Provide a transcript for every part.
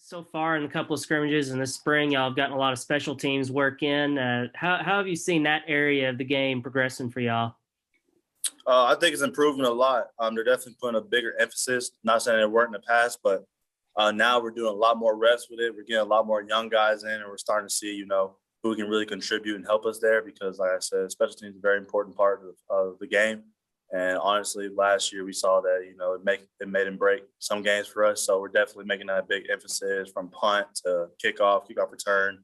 So far in a couple of scrimmages in the spring, y'all have gotten a lot of special teams work in. How have you seen that area of the game progressing for y'all? I think it's improving a lot. They're definitely putting a bigger emphasis. Not saying it weren't in the past, but now we're doing a lot more reps with it. We're getting a lot more young guys in, and we're starting to see, who can really contribute and help us there. Because, like I said, special teams is a very important part of the game. And honestly, last year we saw that it made and break some games for us. So we're definitely making that a big emphasis from punt to kickoff return,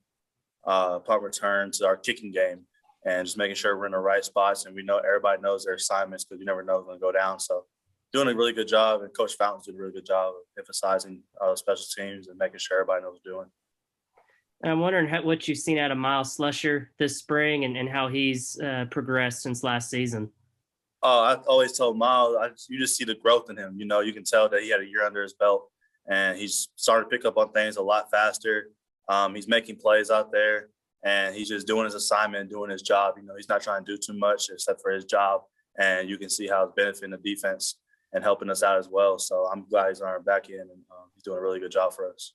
punt return to our kicking game, and just making sure we're in the right spots. And we know everybody knows their assignments because you never know who's going to go down. So doing a really good job, and Coach Fountain's doing a really good job of emphasizing special teams and making sure everybody knows what they're doing. And I'm wondering what you've seen out of Miles Slusher this spring and how he's progressed since last season. I always told Miles, you just see the growth in him. You can tell that he had a year under his belt, and he's starting to pick up on things a lot faster. He's making plays out there, and he's just doing his assignment, doing his job. He's not trying to do too much except for his job, and you can see how it's benefiting the defense and helping us out as well. So I'm glad he's on our back end, and he's doing a really good job for us.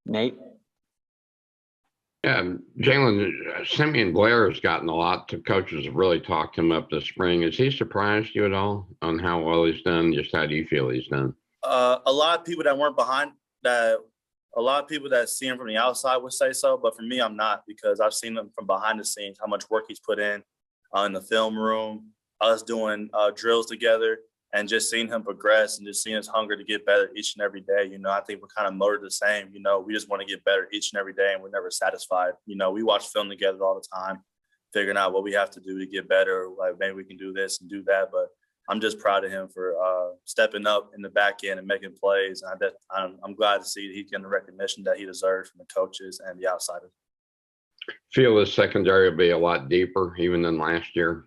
Nate? Yeah, Jalen, Simeon Blair has gotten a lot. The coaches have really talked him up this spring. Has he surprised you at all on how well he's done? Just how do you feel he's done? A lot of people that weren't behind that, a lot of people that see him from the outside would say so, but for me, I'm not, because I've seen him from behind the scenes, how much work he's put in the film room, us doing drills together, and just seeing him progress and just seeing his hunger to get better each and every day. I think we're kind of motivated the same. We just want to get better each and every day, and we're never satisfied. We watch film together all the time, figuring out what we have to do to get better. Like, maybe we can do this and do that. But I'm just proud of him for stepping up in the back end and making plays. And I'm glad to see that he's getting the recognition that he deserves from the coaches and the outsiders. Feel the secondary will be a lot deeper even than last year.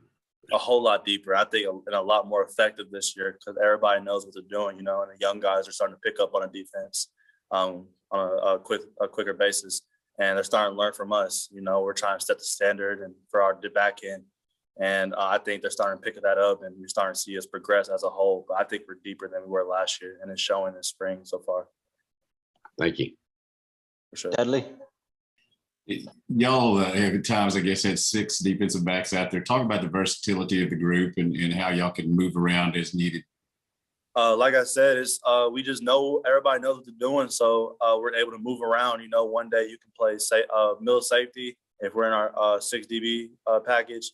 A whole lot deeper. I think, and a lot more effective this year, because everybody knows what they're doing, and the young guys are starting to pick up on a defense on a quicker basis, and they're starting to learn from us. We're trying to set the standard and for our back end, and I think they're starting to pick that up, and we're starting to see us progress as a whole. But I think we're deeper than we were last year, and it's showing this spring so far. Thank you. For sure. Dudley? Y'all have at times, I guess, had 6 defensive backs out there. Talk about the versatility of the group and how y'all can move around as needed. Like I said, it's we just know everybody knows what they're doing, so we're able to move around. One day you can play middle safety if we're in our 6 DB package.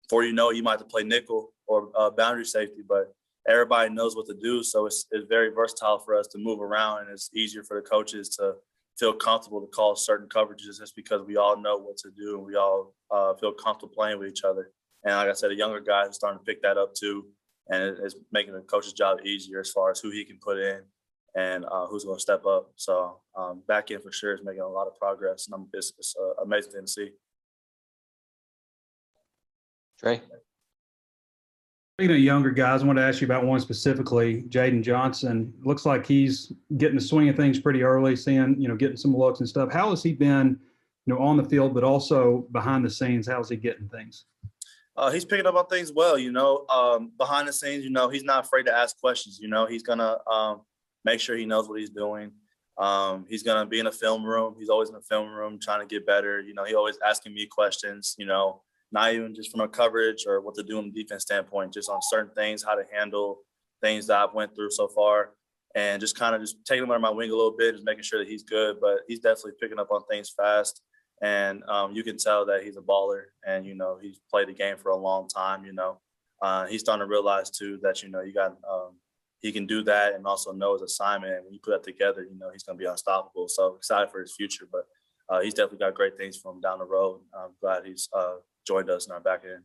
Before you might have to play nickel or boundary safety, but everybody knows what to do. So it's very versatile for us to move around, and it's easier for the coaches to feel comfortable to call certain coverages just because we all know what to do, and we all feel comfortable playing with each other. And like I said, the younger guys are starting to pick that up too, and it's making the coach's job easier as far as who he can put in and who's going to step up. So back end for sure is making a lot of progress, and it's an amazing thing to see. Trey? Speaking of younger guys, I want to ask you about one specifically, Jayden Johnson. Looks like he's getting the swing of things pretty early, seeing, getting some looks and stuff. How has he been, on the field, but also behind the scenes? How's he getting things? He's picking up on things well, behind the scenes, he's not afraid to ask questions. He's going to make sure he knows what he's doing. He's going to be in a film room. He's always in a film room trying to get better. He always asking me questions, not even just from a coverage or what to do in the defense standpoint, just on certain things, how to handle things that I've went through so far, and just kind of just taking him under my wing a little bit, just making sure that he's good. But he's definitely picking up on things fast, and you can tell that he's a baller, and, he's played the game for a long time. He's starting to realize too that, he can do that and also know his assignment. And when you put that together, he's going to be unstoppable. So excited for his future, but he's definitely got great things from down the road. I'm glad he's joined us in our back end.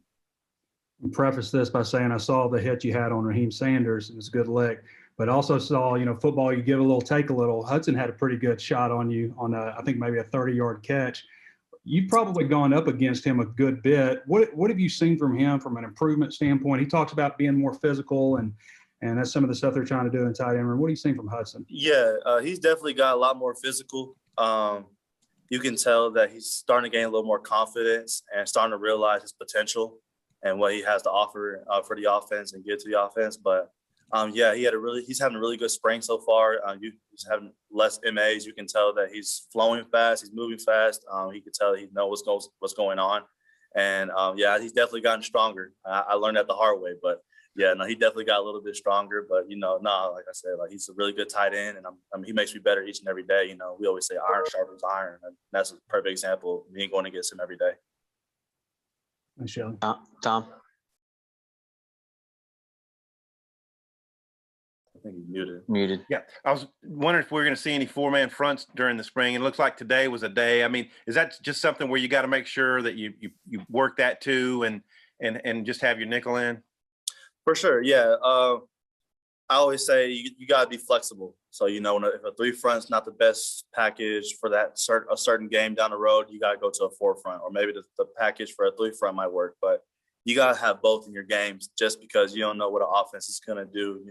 I'll preface this by saying I saw the hit you had on Raheem Sanders. It was a good lick, but also saw, football, you give a little, take a little. Hudson had a pretty good shot on you on I think maybe a 30-yard catch. You've probably gone up against him a good bit. What have you seen from him from an improvement standpoint? He talks about being more physical, and that's some of the stuff they're trying to do in tight end room. What have you seen from Hudson? Yeah, he's definitely got a lot more physical. You can tell that he's starting to gain a little more confidence and starting to realize his potential and what he has to offer for the offense and get to the offense. But Yeah, he's having a really good spring so far. He's having less MAs. You can tell that he's flowing fast. He's moving fast. He can tell he knows what's going on. And yeah, he's definitely gotten stronger. I learned that the hard way, but yeah, no, he definitely got a little bit stronger. But like I said, like he's a really good tight end, and he makes me better each and every day. We always say iron sharpens iron, and that's a perfect example of me going against him every day. Thanks, Shelly. Tom. I think he's muted. Muted. Yeah, I was wondering if we were going to see any four-man fronts during the spring. It looks like today was a day. I mean, is that just something where you got to make sure that you work that too, and just have your nickel in? For sure, yeah. I always say you got to be flexible. So if a three front's not the best package for a certain game down the road, you got to go to a four front, or maybe the package for a three front might work, but you got to have both in your games just because you don't know what an offense is going to do.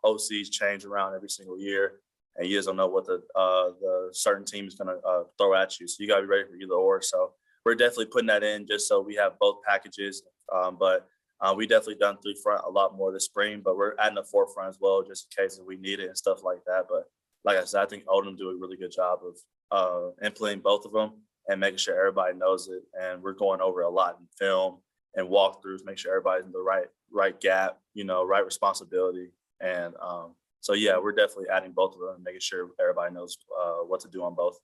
OCs change around every single year, and you just don't know what the certain team is going to throw at you. So you got to be ready for either or. So we're definitely putting that in just so we have both packages. But we definitely done three front a lot more this spring, but we're adding a four front as well just in case if we need it and stuff like that. But like I said, I think Odom do a really good job of implementing both of them and making sure everybody knows it. And we're going over a lot in film and walkthroughs, make sure everybody's in the right gap, right responsibility. And so, yeah, we're definitely adding both of them and making sure everybody knows what to do on both.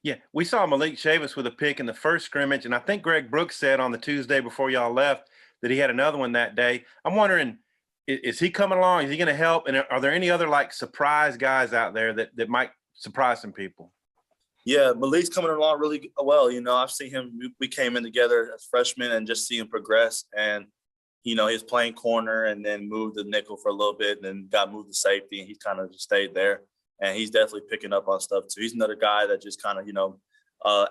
Yeah, we saw Malik Chavis with a pick in the first scrimmage, and I think Greg Brooks said on the Tuesday before y'all left that he had another one that day. I'm wondering, is he coming along? Is he going to help? And are there any other surprise guys out there that might surprise some people? Yeah, Malik's coming along really well. I've seen him. We came in together as freshmen and just see him progress. And, he was playing corner and then moved to nickel for a little bit and then got moved to safety. And he kind of just stayed there. And he's definitely picking up on stuff too. He's another guy that just kind of,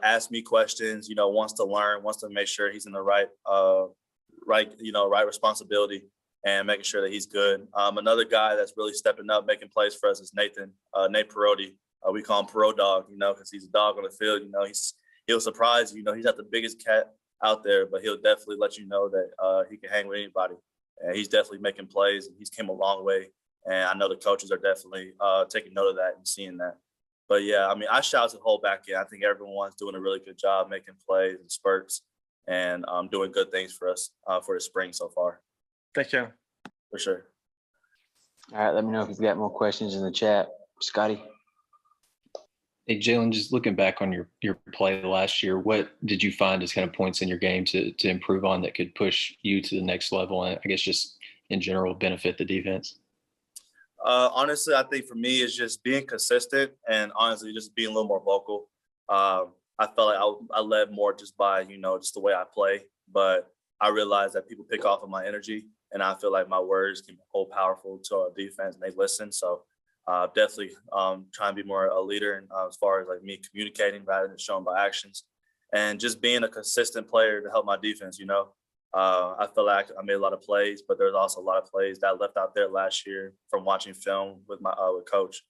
asks me questions, wants to learn, wants to make sure he's in the right responsibility and making sure that he's good. Another guy that's really stepping up, making plays for us is Nate Perotti. We call him Perot Dog, because he's a dog on the field. He'll surprise you. He's not the biggest cat out there, but he'll definitely let you know that he can hang with anybody. And he's definitely making plays, and he's came a long way. And I know the coaches are definitely taking note of that and seeing that. But, yeah, I mean, I shout out to the whole back end. I think everyone's doing a really good job making plays and spurts and doing good things for us for the spring so far. Thanks, John. For sure. All right, let me know if you've got more questions in the chat. Scotty. Hey, Jalen, just looking back on your play last year, what did you find as kind of points in your game to improve on that could push you to the next level and I guess just in general benefit the defense? Honestly, I think for me it's just being consistent and honestly just being a little more vocal. I felt like I led more just by, just the way I play, but I realized that people pick off of my energy and I feel like my words can hold powerful to our defense and they listen. So definitely trying to be more a leader and, as far as me communicating rather than showing by actions and just being a consistent player to help my defense. I feel like I made a lot of plays, but there's also a lot of plays that I left out there last year from watching film with my with coach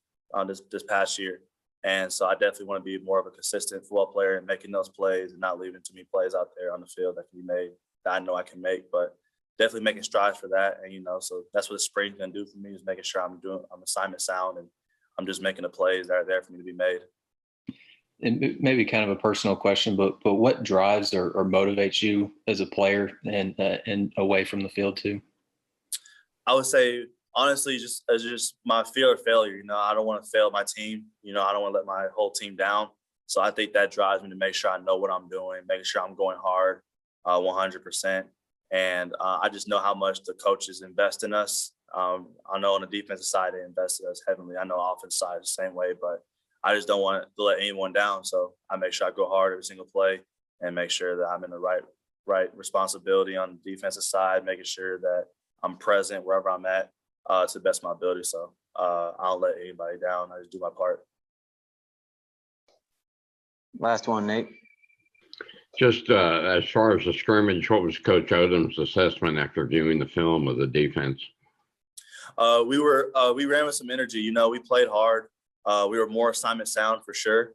this past year. And so I definitely want to be more of a consistent football player and making those plays and not leaving too many plays out there on the field that can be made that I know I can make, but definitely making strides for that. And, so that's what the spring's going to do for me is making sure I'm assignment sound and I'm just making the plays that are there for me to be made. And maybe kind of a personal question, but what drives or motivates you as a player and away from the field too? I would say, honestly, just my fear of failure. I don't want to fail my team. I don't want to let my whole team down. So I think that drives me to make sure I know what I'm doing, making sure I'm going hard 100%. And I just know how much the coaches invest in us. I know on the defensive side, they invest in us heavily. I know offensive side is the same way, but I just don't want to let anyone down. So I make sure I go hard every single play and make sure that I'm in the right responsibility on the defensive side, making sure that I'm present wherever I'm at to the best of my ability. So I don't let anybody down. I just do my part. Last one, Nate. Just as far as the scrimmage, what was Coach Odom's assessment after viewing the film of the defense? We ran with some energy. We played hard. We were more assignment sound for sure.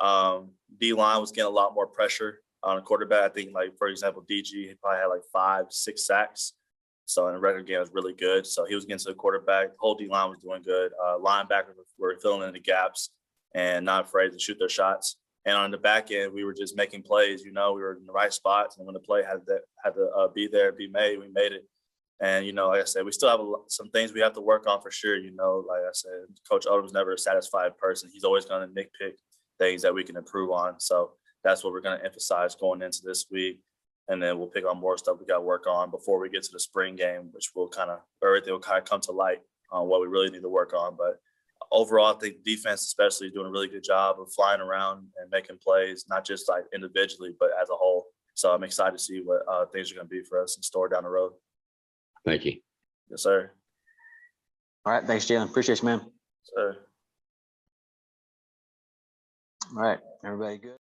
D-line was getting a lot more pressure on a quarterback. I think, for example, DG probably had 5-6 sacks. So in the record game, it was really good. So he was getting to the quarterback. The whole D-line was doing good. Linebackers were filling in the gaps and not afraid to shoot their shots. And on the back end, we were just making plays. We were in the right spots, and when the play had to be there, be made, we made it. And like I said, we still have some things we have to work on for sure. Like I said, Coach Odom's never a satisfied person. He's always going to nitpick things that we can improve on. So that's what we're going to emphasize going into this week. And then we'll pick on more stuff we got to work on before we get to the spring game, which everything will kind of come to light on what we really need to work on. But overall, I think defense especially is doing a really good job of flying around and making plays, not just like individually, but as a whole. So I'm excited to see what things are going to be for us in store down the road. Thank you. Yes, sir. All right. Thanks, Jalen. Appreciate you, man. Yes, sir. All right. Everybody good?